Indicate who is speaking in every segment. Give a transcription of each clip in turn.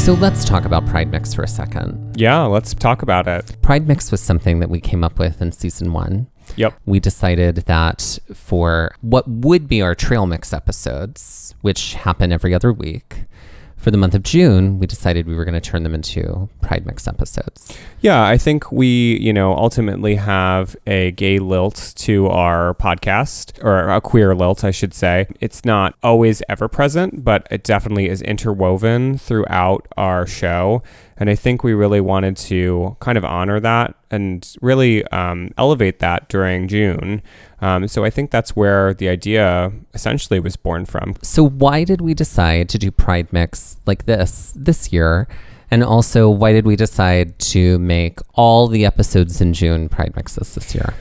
Speaker 1: So let's talk about Pride Mix for a second.
Speaker 2: Yeah, let's talk about it.
Speaker 1: Pride Mix was something that we came up with in season 1.
Speaker 2: Yep.
Speaker 1: We decided that for what would be our Trail Mix episodes, which happen every other week, for the month of June, we decided we were going to turn them into Pride Mix episodes.
Speaker 2: Yeah, I think we, ultimately have a gay lilt to our podcast, or a queer lilt, I should say. It's not always ever present, but it definitely is interwoven throughout our show. And I think we really wanted to kind of honor that and really elevate that during June. So I think that's where the idea essentially was born from.
Speaker 1: So why did we decide to do Pride Mix like this year? And also, why did we decide to make all the episodes in June Pride Mixes this year?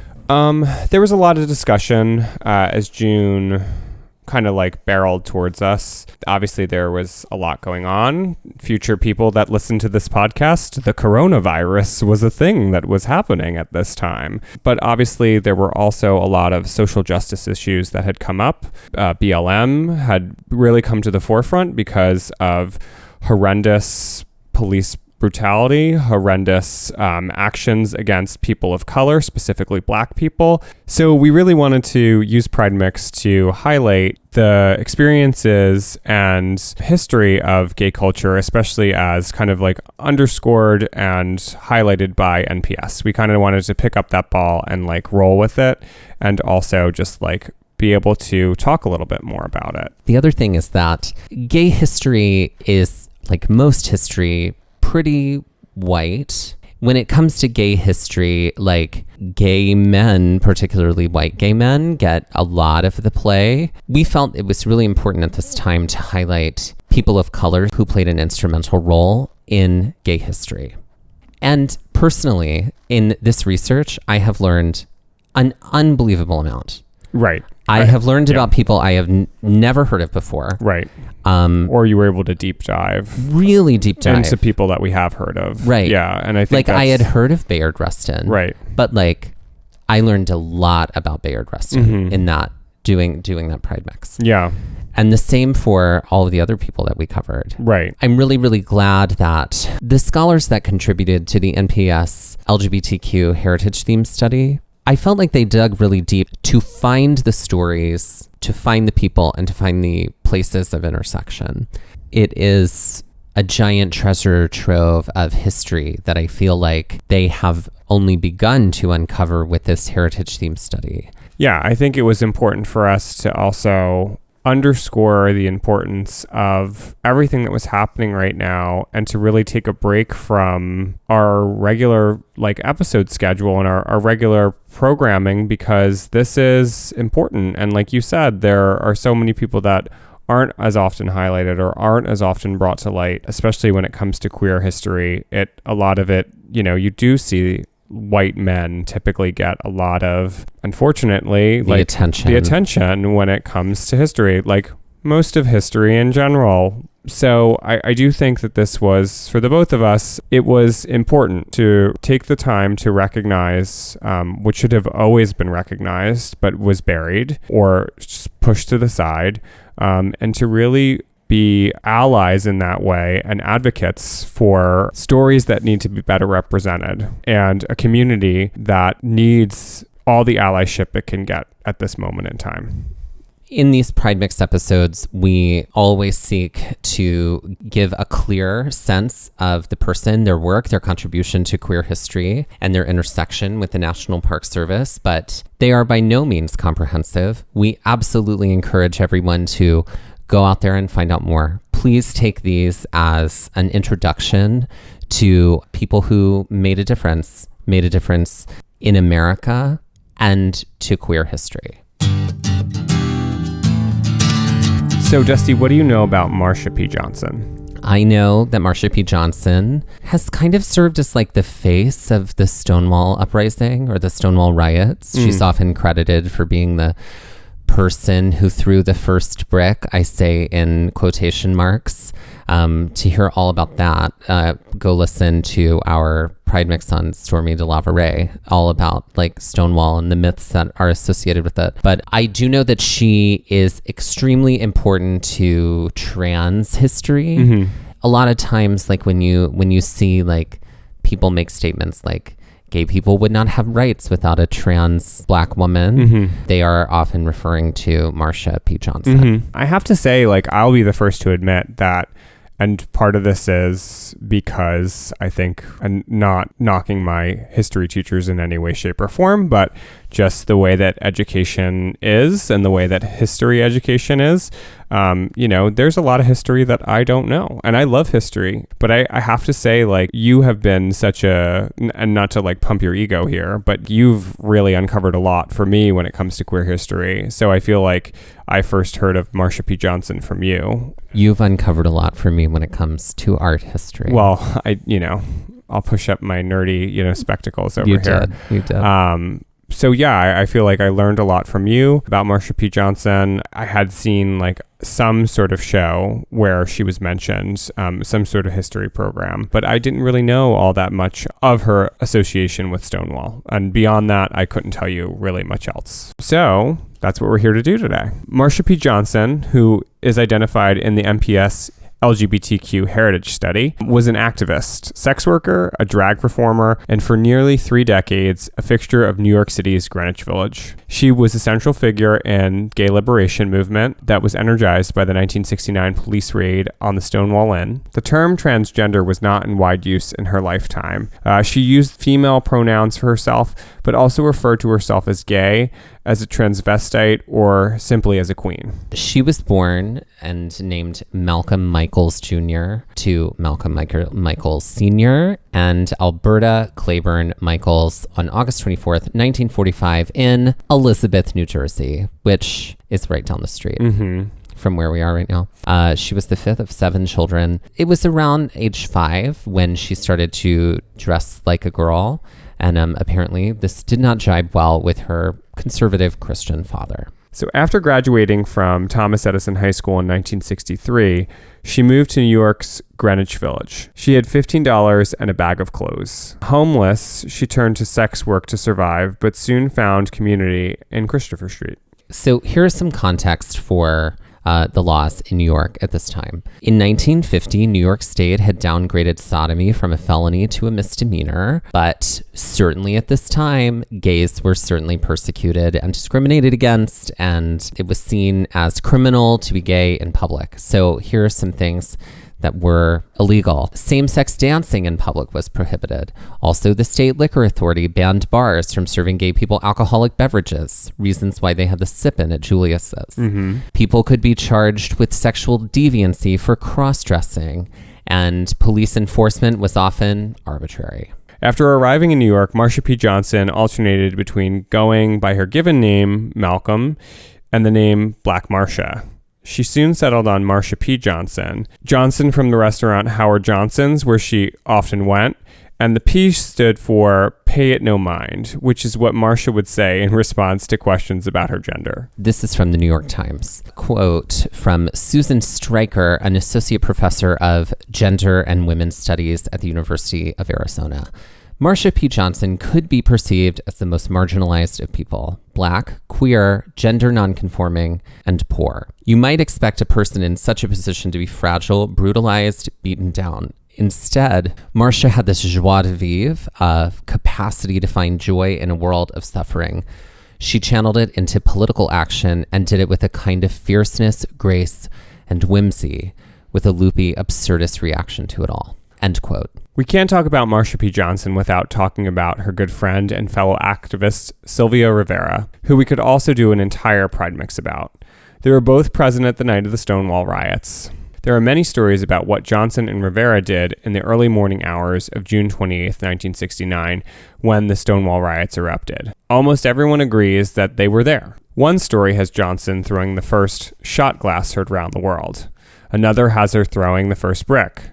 Speaker 2: There was a lot of discussion as June kind of like barreled towards us. Obviously, there was a lot going on. Future people that listen to this podcast, the coronavirus was a thing that was happening at this time. But obviously, there were also a lot of social justice issues that had come up. BLM had really come to the forefront because of horrendous police brutality, horrendous actions against people of color, specifically Black people. So we really wanted to use Pride Mix to highlight the experiences and history of gay culture, especially as kind of like underscored and highlighted by NPS. We kind of wanted to pick up that ball and like roll with it, and also just like be able to talk a little bit more about it.
Speaker 1: The other thing is that gay history is, like most history, pretty white. When it comes to gay history, like gay men, particularly white gay men, get a lot of the play. We felt it was really important at this time to highlight people of color who played an instrumental role in gay history. And personally, in this research, I have learned an unbelievable amount.
Speaker 2: Right.
Speaker 1: I have learned about people I have never heard of before.
Speaker 2: Right. Or you were able to deep dive.
Speaker 1: Really deep dive.
Speaker 2: Into people that we have heard of.
Speaker 1: Right.
Speaker 2: Yeah. And I think
Speaker 1: I had heard of Ballard, Dustin.
Speaker 2: Right.
Speaker 1: But like, I learned a lot about Ballard, Dustin in that, doing that Pride Mix.
Speaker 2: Yeah.
Speaker 1: And the same for all of the other people that we covered.
Speaker 2: Right.
Speaker 1: I'm really, really glad that the scholars that contributed to the NPS LGBTQ heritage theme study, I felt like they dug really deep to find the stories, to find the people, and to find the places of intersection. It is a giant treasure trove of history that I feel like they have only begun to uncover with this heritage theme study.
Speaker 2: Yeah, I think it was important for us to also underscore the importance of everything that was happening right now, and to really take a break from our regular like episode schedule and our regular programming, because this is important. And like you said, there are so many people that aren't as often highlighted or aren't as often brought to light, especially when it comes to queer history. A lot of it, you do see white men typically get a lot of, unfortunately, the attention when it comes to history, like most of history in general. So I do think that this was, for the both of us, it was important to take the time to recognize what should have always been recognized, but was buried or just pushed to the side, and to really be allies in that way and advocates for stories that need to be better represented, and a community that needs all the allyship it can get at this moment in time.
Speaker 1: In these Pride Mix episodes, we always seek to give a clear sense of the person, their work, their contribution to queer history, and their intersection with the National Park Service, but they are by no means comprehensive. We absolutely encourage everyone to go out there and find out more. Please take these as an introduction to people who made a difference in America and to queer history.
Speaker 2: So, Dusty, what do you know about Marsha P. Johnson?
Speaker 1: I know that Marsha P. Johnson has kind of served as like the face of the Stonewall uprising or the Stonewall riots. She's often credited for being the person who threw the first brick, I say in quotation marks. To hear all about that, go listen to our Pride Mix on Stormy DeLaveray, all about like Stonewall and the myths that are associated with it. But I do know that she is extremely important to trans history. A a lot of times, like when you see like people make statements like gay people would not have rights without a trans Black woman, they are often referring to Marsha P. Johnson.
Speaker 2: I have to say, like, I'll be the first to admit that, and part of this is because I think, and not knocking my history teachers in any way, shape, or form, but just the way that education is and the way that history education is, there's a lot of history that I don't know. And I love history, but I have to say, like, you have been such and not to like pump your ego here, but you've really uncovered a lot for me when it comes to queer history. So I feel like I first heard of Marsha P. Johnson from you.
Speaker 1: You've uncovered a lot for me when it comes to art history.
Speaker 2: Well, I'll push up my nerdy, spectacles over here.
Speaker 1: You did.
Speaker 2: So yeah, I feel like I learned a lot from you about Marsha P. Johnson. I had seen like some sort of show where she was mentioned, some sort of history program, but I didn't really know all that much of her association with Stonewall. And beyond that, I couldn't tell you really much else. So that's what we're here to do today. Marsha P. Johnson, who is identified in the MPS LGBTQ heritage study, was an activist, sex worker, a drag performer, and for nearly 3 decades, a fixture of New York City's Greenwich Village. She was a central figure in gay liberation movement that was energized by the 1969 police raid on the Stonewall Inn. The term transgender was not in wide use in her lifetime. She used female pronouns for herself, but also referred to herself as gay, as a transvestite, or simply as a queen.
Speaker 1: She was born and named Malcolm Michaels Jr. to Malcolm Michaels Sr. and Alberta Claiborne Michaels on August 24th, 1945 in Elizabeth, New Jersey, which is right down the street. From where we are right now. She was the 5th of 7 children. It was around age 5 when she started to dress like a girl. And apparently this did not jibe well with her conservative Christian father.
Speaker 2: So after graduating from Thomas Edison High School in 1963, she moved to New York's Greenwich Village. She had $15 and a bag of clothes. Homeless, she turned to sex work to survive, but soon found community in Christopher Street.
Speaker 1: So here's some context for the laws in New York at this time. In 1950, New York State had downgraded sodomy from a felony to a misdemeanor, but certainly at this time, gays were certainly persecuted and discriminated against, and it was seen as criminal to be gay in public. So here are some things that were illegal. Same-sex dancing in public was prohibited. Also, the state liquor authority banned bars from serving gay people alcoholic beverages, reasons why they had the sip-in at Julius's. People could be charged with sexual deviancy for cross-dressing, and police enforcement was often arbitrary.
Speaker 2: After arriving in New York, Marsha P. Johnson alternated between going by her given name, Malcolm, and the name Black Marsha. She soon settled on Marsha P. Johnson. Johnson from the restaurant Howard Johnson's, where she often went, and the P stood for pay it no mind, which is what Marsha would say in response to questions about her gender.
Speaker 1: This is from the New York Times. Quote from Susan Stryker, an associate professor of gender and women's studies at the University of Arizona. Marsha P. Johnson could be perceived as the most marginalized of people: Black, queer, gender nonconforming, and poor. You might expect a person in such a position to be fragile, brutalized, beaten down. Instead, Marsha had this joie de vivre, a capacity to find joy in a world of suffering. She channeled it into political action and did it with a kind of fierceness, grace, and whimsy, with a loopy, absurdist reaction to it all. End quote.
Speaker 2: We can't talk about Marsha P. Johnson without talking about her good friend and fellow activist, Sylvia Rivera, who we could also do an entire Pride Mix about. They were both present at the night of the Stonewall riots. There are many stories about what Johnson and Rivera did in the early morning hours of June 28, 1969, when the Stonewall riots erupted. Almost everyone agrees that they were there. One story has Johnson throwing the first shot glass heard around the world. Another has her throwing the first brick.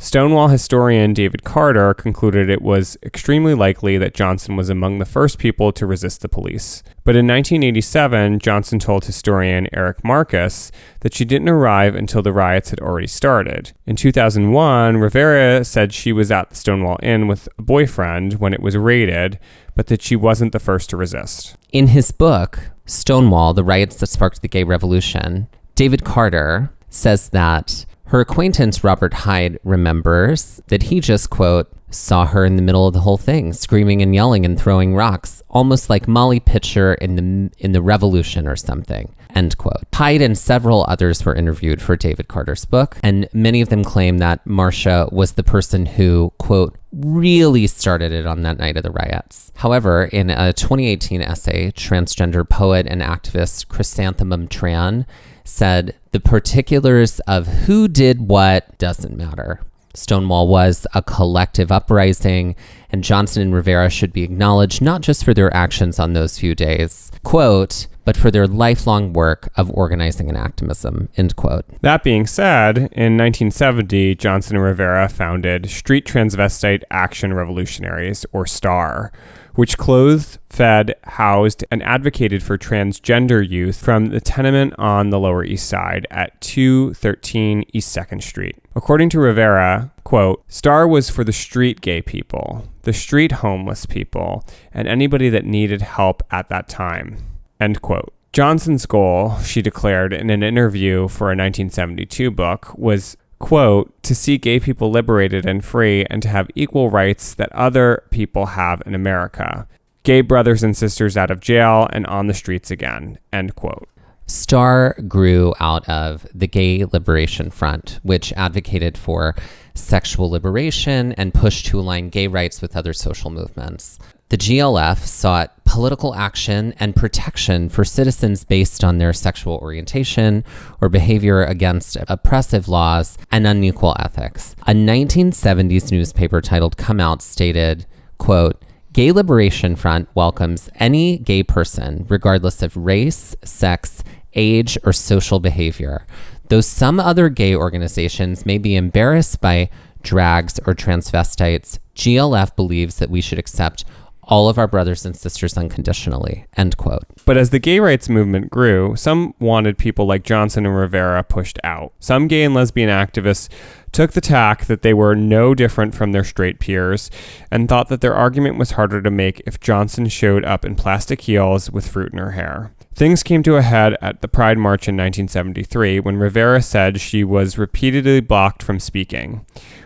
Speaker 2: Stonewall historian David Carter concluded it was extremely likely that Johnson was among the first people to resist the police. But in 1987, Johnson told historian Eric Marcus that she didn't arrive until the riots had already started. In 2001, Rivera said she was at the Stonewall Inn with a boyfriend when it was raided, but that she wasn't the first to resist.
Speaker 1: In his book, Stonewall, The Riots That Sparked the Gay Revolution, David Carter says that Her acquaintance, Robert Hyde, remembers that he just, quote, saw her in the middle of the whole thing, screaming and yelling and throwing rocks, almost like Molly Pitcher in the Revolution or something, end quote. Hyde and several others were interviewed for David Carter's book, and many of them claim that Marsha was the person who, quote, really started it on that night of the riots. However, in a 2018 essay, transgender poet and activist Chrysanthemum Tran said, the particulars of who did what doesn't matter. Stonewall was a collective uprising, and Johnson and Rivera should be acknowledged not just for their actions on those few days, quote, but for their lifelong work of organizing and activism, end quote.
Speaker 2: That being said, in 1970, Johnson and Rivera founded Street Transvestite Action Revolutionaries, or STAR, which clothed, fed, housed, and advocated for transgender youth from the tenement on the Lower East Side at 213 East 2nd Street. According to Rivera, quote, STAR was for the street gay people, the street homeless people, and anybody that needed help at that time, end quote. Johnson's goal, she declared in an interview for a 1972 book, was, quote, to see gay people liberated and free and to have equal rights that other people have in America. Gay brothers and sisters out of jail and on the streets again, end quote.
Speaker 1: STAR grew out of the Gay Liberation Front, which advocated for sexual liberation and pushed to align gay rights with other social movements. The GLF sought political action and protection for citizens based on their sexual orientation or behavior against oppressive laws and unequal ethics. A 1970s newspaper titled Come Out stated, quote, Gay Liberation Front welcomes any gay person, regardless of race, sex, age, or social behavior. Though some other gay organizations may be embarrassed by drags or transvestites, GLF believes that we should accept all of our brothers and sisters unconditionally, end quote.
Speaker 2: But as the gay rights movement grew, some wanted people like Johnson and Rivera pushed out. Some gay and lesbian activists took the tack that they were no different from their straight peers and thought that their argument was harder to make if Johnson showed up in plastic heels with fruit in her hair. Things came to a head at the Pride March in 1973 when Rivera said she was repeatedly blocked from speaking.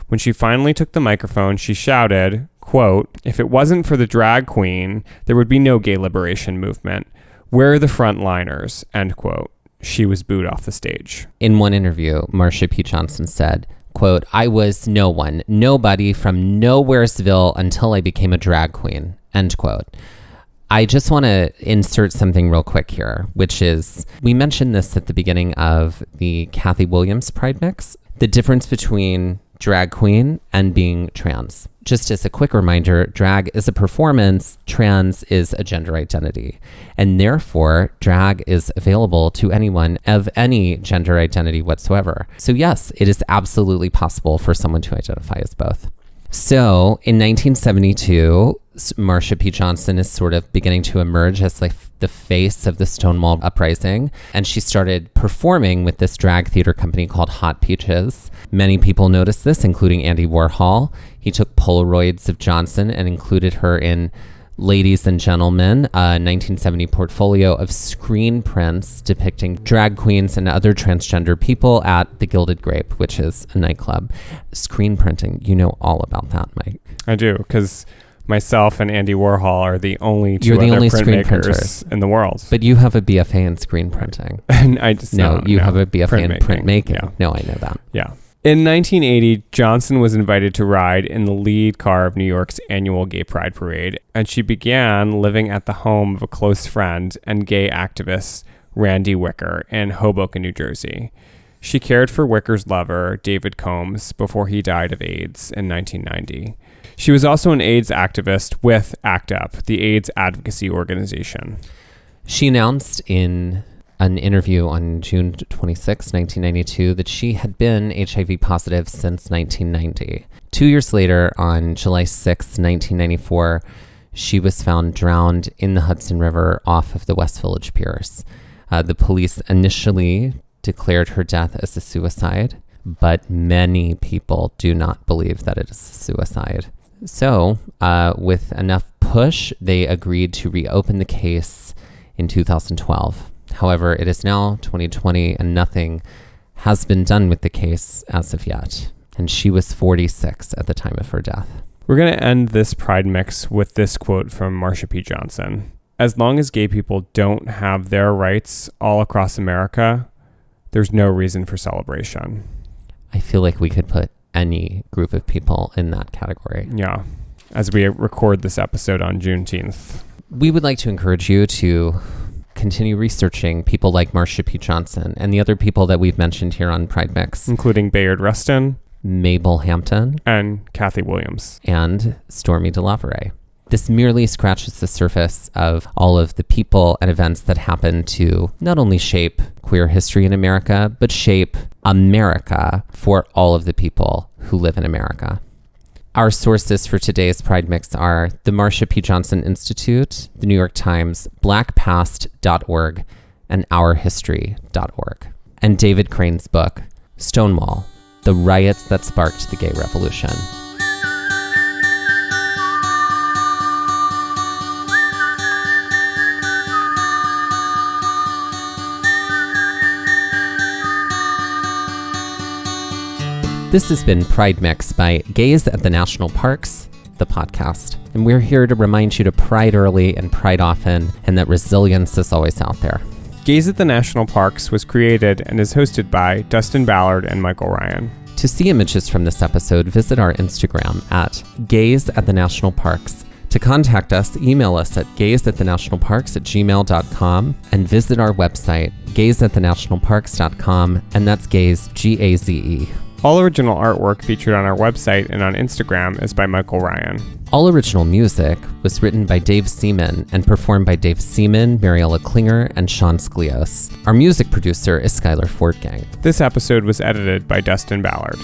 Speaker 2: When she finally took the microphone, she shouted, quote, if it wasn't for the drag queen, there would be no gay liberation movement. We're the frontliners, end quote. She was booed off the stage.
Speaker 1: In one interview, Marsha P. Johnson said, quote, I was no one, nobody from Nowheresville until I became a drag queen, end quote. I just want to insert something real quick here, which is, we mentioned this at the beginning of the Kathy Williams Pride Mix, the difference between drag queen and being trans. Just as a quick reminder, drag is a performance, trans is a gender identity, and therefore drag is available to anyone of any gender identity whatsoever. So yes, it is absolutely possible for someone to identify as both. So in 1972, Marsha P. Johnson is sort of beginning to emerge as like the face of the Stonewall uprising, and she started performing with this drag theater company called Hot Peaches. Many people noticed this, including Andy Warhol. He took Polaroids of Johnson and included her in Ladies and Gentlemen, a 1970 portfolio of screen prints depicting drag queens and other transgender people at the Gilded Grape, which is a nightclub. Screen printing, you know all about that, Mike.
Speaker 2: I do, because myself and Andy Warhol are the only two
Speaker 1: You're the
Speaker 2: other
Speaker 1: only
Speaker 2: printmakers
Speaker 1: printers
Speaker 2: in the world.
Speaker 1: But you have a BFA in screen printing.
Speaker 2: And I just
Speaker 1: you have a BFA in printmaking.
Speaker 2: Yeah.
Speaker 1: No, I know that.
Speaker 2: Yeah. In 1980, Johnson was invited to ride in the lead car of New York's annual Gay Pride Parade, and she began living at the home of a close friend and gay activist, Randy Wicker, in Hoboken, New Jersey. She cared for Wicker's lover, David Combs, before he died of AIDS in 1990. She was also an AIDS activist with ACT UP, the AIDS advocacy organization.
Speaker 1: She announced in an interview on June 26, 1992, that she had been HIV positive since 1990. 2 years later, on July 6, 1994, she was found drowned in the Hudson River off of the West Village Piers. The police initially declared her death as a suicide, but many people do not believe that it is a suicide. So, with enough push, they agreed to reopen the case in 2012. However, it is now 2020 and nothing has been done with the case as of yet. And she was 46 at the time of her death.
Speaker 2: We're going to end this Pride Mix with this quote from Marsha P. Johnson. As long as gay people don't have their rights all across America, there's no reason for celebration.
Speaker 1: I feel like we could put any group of people in that category.
Speaker 2: Yeah, as we record this episode on Juneteenth.
Speaker 1: We would like to encourage you to continue researching people like Marsha P. Johnson and the other people that we've mentioned here on Pride Mix.
Speaker 2: Including Bayard Rustin,
Speaker 1: Mabel Hampton,
Speaker 2: and Kathy Williams,
Speaker 1: and Stormy DeLaveray. This merely scratches the surface of all of the people and events that happen to not only shape queer history in America, but shape America for all of the people who live in America. Our sources for today's Pride Mix are the Marsha P. Johnson Institute, the New York Times, blackpast.org, and ourhistory.org. And David Crane's book, Stonewall, The Riots That Sparked the Gay Revolution. This has been Pride Mix by Gays at the National Parks, the podcast. And we're here to remind you to pride early and pride often, and that resilience is always out there.
Speaker 2: Gays at the National Parks was created and is hosted by Dustin Ballard and Michael Ryan.
Speaker 1: To see images from this episode, visit our Instagram at Gays at the National Parks. To contact us, email us at gaysatthenationalparks@gmail.com and visit our website, gaysatthenationalparks.com, and that's gays, G-A-Z-E.
Speaker 2: All original artwork featured on our website and on Instagram is by Michael Ryan.
Speaker 1: All original music was written by Dave Seaman and performed by Dave Seaman, Mariella Klinger, and Sean Sklios. Our music producer is Skylar Fortgang.
Speaker 2: This episode was edited by Dustin Ballard.